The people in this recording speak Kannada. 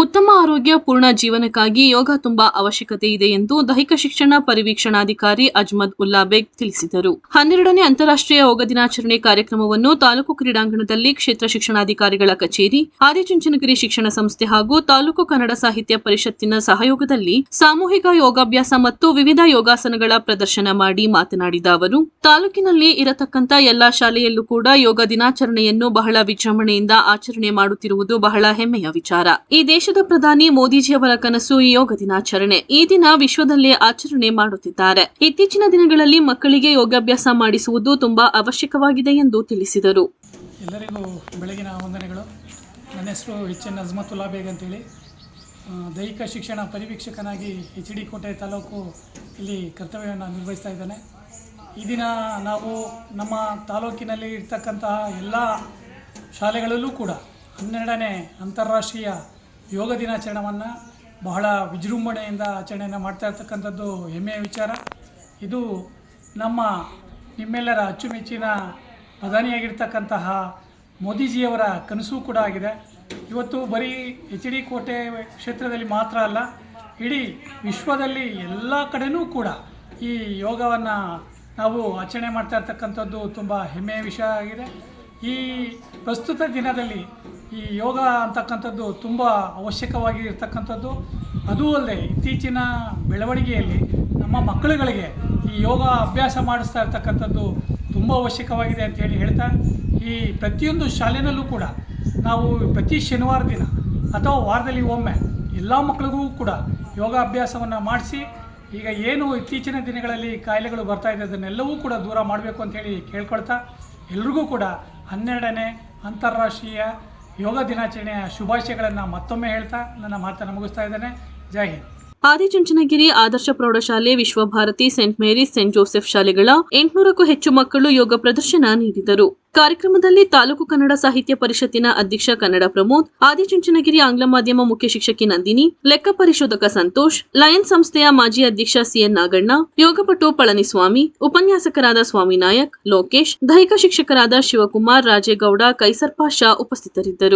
ಉತ್ತಮ ಆರೋಗ್ಯ ಪೂರ್ಣ ಜೀವನಕ್ಕಾಗಿ ಯೋಗ ತುಂಬಾ ಅವಶ್ಯಕತೆ ಇದೆ ಎಂದು ದೈಹಿಕ ಶಿಕ್ಷಣ ಪರಿವೀಕ್ಷಣಾಧಿಕಾರಿ ಅಜ್ಮದ್ ಉಲ್ಲಾ ಬೇಗ್ ತಿಳಿಸಿದರು. 12ನೇ ಅಂತಾರಾಷ್ಟ್ರೀಯ ಯೋಗ ದಿನಾಚರಣೆ ಕಾರ್ಯಕ್ರಮವನ್ನು ತಾಲೂಕು ಕ್ರೀಡಾಂಗಣದಲ್ಲಿ ಕ್ಷೇತ್ರ ಶಿಕ್ಷಣಾಧಿಕಾರಿಗಳ ಕಚೇರಿ, ಆದಿಚುಂಚನಗಿರಿ ಶಿಕ್ಷಣ ಸಂಸ್ಥೆ ಹಾಗೂ ತಾಲೂಕು ಕನ್ನಡ ಸಾಹಿತ್ಯ ಪರಿಷತ್ತಿನ ಸಹಯೋಗದಲ್ಲಿ ಸಾಮೂಹಿಕ ಯೋಗಾಭ್ಯಾಸ ಮತ್ತು ವಿವಿಧ ಯೋಗಾಸನಗಳ ಪ್ರದರ್ಶನ ಮಾಡಿ ಮಾತನಾಡಿದ ಅವರು, ತಾಲೂಕಿನಲ್ಲಿ ಇರತಕ್ಕಂತ ಎಲ್ಲಾ ಶಾಲೆಯಲ್ಲೂ ಕೂಡ ಯೋಗ ದಿನಾಚರಣೆಯನ್ನು ಬಹಳ ವಿಜೃಂಭಣೆಯಿಂದ ಆಚರಣೆ ಮಾಡುತ್ತಿರುವುದು ಬಹಳ ಹೆಮ್ಮೆಯ ವಿಚಾರ. ಈ ದೇಶದ ಪ್ರಧಾನಿ ಮೋದಿಜಿಯವರ ಕನಸು ಈ ಯೋಗ ದಿನಾಚರಣೆ. ಈ ದಿನ ವಿಶ್ವದಲ್ಲೇ ಆಚರಣೆ ಮಾಡುತ್ತಿದ್ದಾರೆ. ಇತ್ತೀಚಿನ ದಿನಗಳಲ್ಲಿ ಮಕ್ಕಳಿಗೆ ಯೋಗಾಭ್ಯಾಸ ಮಾಡಿಸುವುದು ತುಂಬಾ ಅವಶ್ಯಕವಾಗಿದೆ ಎಂದು ತಿಳಿಸಿದರು. ಎಲ್ಲರಿಗೂ ಬೆಳಗಿನ ವಂದನೆಗಳು. ನನ್ನ ಹೆಸರು ಎಚ್.ಎನ್. ಅಜ್ಮತ್ ಉಲ್ಲಾ ಬೇಗ್ ಅಂತೇಳಿ, ದೈಹಿಕ ಶಿಕ್ಷಣ ಪರಿವೀಕ್ಷಕನಾಗಿ HD ಕೋಟೆ ತಾಲೂಕು ಇಲ್ಲಿ ಕರ್ತವ್ಯವನ್ನು ನಿರ್ವಹಿಸ್ತಾ ಇದ್ದೇನೆ. ಈ ದಿನ ನಾವು ನಮ್ಮ ತಾಲೂಕಿನಲ್ಲಿ ಇರ್ತಕ್ಕಂತಹ ಎಲ್ಲ ಶಾಲೆಗಳಲ್ಲೂ ಕೂಡ 12ನೇ ಅಂತಾರಾಷ್ಟ್ರೀಯ ಯೋಗ ದಿನಾಚರಣೆಯನ್ನು ಬಹಳ ವಿಜೃಂಭಣೆಯಿಂದ ಆಚರಣೆಯನ್ನು ಮಾಡ್ತಾ ಇರ್ತಕ್ಕಂಥದ್ದು ಹೆಮ್ಮೆಯ ವಿಚಾರ. ಇದು ನಿಮ್ಮೆಲ್ಲರ ಅಚ್ಚುಮೆಚ್ಚಿನ ಪ್ರಧಾನಿಯಾಗಿರ್ತಕ್ಕಂತಹ ಮೋದಿಜಿಯವರ ಕನಸು ಕೂಡ ಆಗಿದೆ. ಇವತ್ತು ಬರೀ HD ಕೋಟೆ ಕ್ಷೇತ್ರದಲ್ಲಿ ಮಾತ್ರ ಅಲ್ಲ, ಇಡೀ ವಿಶ್ವದಲ್ಲಿ ಎಲ್ಲ ಕಡೆಯೂ ಕೂಡ ಈ ಯೋಗವನ್ನು ನಾವು ಆಚರಣೆ ಮಾಡ್ತಾ ಇರ್ತಕ್ಕಂಥದ್ದು ತುಂಬ ಹೆಮ್ಮೆಯ ವಿಷಯ ಆಗಿದೆ. ಈ ಪ್ರಸ್ತುತ ದಿನದಲ್ಲಿ ಈ ಯೋಗ ಅಂತಕ್ಕಂಥದ್ದು ತುಂಬ ಅವಶ್ಯಕವಾಗಿ ಇರ್ತಕ್ಕಂಥದ್ದು. ಅದೂ ಅಲ್ಲದೆ ಇತ್ತೀಚಿನ ಬೆಳವಣಿಗೆಯಲ್ಲಿ ನಮ್ಮ ಮಕ್ಕಳುಗಳಿಗೆ ಈ ಯೋಗ ಅಭ್ಯಾಸ ಮಾಡಿಸ್ತಾ ಇರ್ತಕ್ಕಂಥದ್ದು ತುಂಬ ಅವಶ್ಯಕವಾಗಿದೆ ಅಂತೇಳಿ ಹೇಳ್ತಾ, ಈ ಪ್ರತಿಯೊಂದು ಶಾಲೆಯಲ್ಲೂ ಕೂಡ ನಾವು ಪ್ರತಿ ಶನಿವಾರ ದಿನ ಅಥವಾ ವಾರದಲ್ಲಿ ಒಮ್ಮೆ ಎಲ್ಲ ಮಕ್ಕಳಿಗೂ ಕೂಡ ಯೋಗ ಅಭ್ಯಾಸವನ್ನು ಮಾಡಿಸಿ, ಈಗ ಏನು ಇತ್ತೀಚಿನ ದಿನಗಳಲ್ಲಿ ಕಾಯಿಲೆಗಳು ಬರ್ತಾ ಇದೆ ಅದನ್ನೆಲ್ಲವೂ ಕೂಡ ದೂರ ಮಾಡಬೇಕು ಅಂತೇಳಿ ಕೇಳ್ಕೊಳ್ತಾ, ಎಲ್ರಿಗೂ ಕೂಡ 12ನೇ ಅಂತಾರಾಷ್ಟ್ರೀಯ ಯೋಗ ದಿನಾಚರಣೆಯ ಶುಭಾಶಯಗಳನ್ನು ಮತ್ತೊಮ್ಮೆ ಹೇಳ್ತಾ ನನ್ನ ಮಾತನ್ನು ಮುಗಿಸ್ತಾ ಇದ್ದೇನೆ. ಜೈ ಹಿಂದ್. ಆದಿಚುಂಚನಗಿರಿ ಆದರ್ಶ ಪ್ರೌಢಶಾಲೆ, Vishwabharati, Saint Mary's, Saint Joseph ಶಾಲೆಗಳ 800ಕ್ಕೂ ಹೆಚ್ಚು ಮಕ್ಕಳು ಯೋಗ ಪ್ರದರ್ಶನ ನೀಡಿದರು. ಕಾರ್ಯಕ್ರಮದಲ್ಲಿ ತಾಲೂಕು ಕನ್ನಡ ಸಾಹಿತ್ಯ ಪರಿಷತ್ತಿನ ಅಧ್ಯಕ್ಷ ಕನ್ನಡ ಪ್ರಮೋದ್, ಆದಿಚುಂಚನಗಿರಿ ಆಂಗ್ಲ ಮಾಧ್ಯಮ ಮುಖ್ಯ ಶಿಕ್ಷಕಿ ನಂದಿನಿ, ಲೆಕ್ಕ ಪರಿಶೋಧಕ ಸಂತೋಷ್, ಲಯನ್ಸ್ ಸಂಸ್ಥೆಯ ಮಾಜಿ ಅಧ್ಯಕ್ಷ CN ನಾಗಣ್ಣ, ಯೋಗಪಟು ಪಳನಿಸ್ವಾಮಿ, ಉಪನ್ಯಾಸಕರಾದ ಸ್ವಾಮಿ ನಾಯಕ್, ಲೋಕೇಶ್, ದೈಹಿಕ ಶಿಕ್ಷಕರಾದ ಶಿವಕುಮಾರ್, ರಾಜೇಗೌಡ, ಕೈಸರ್ ಪಾಷಾ ಉಪಸ್ಥಿತರಿದ್ದರು.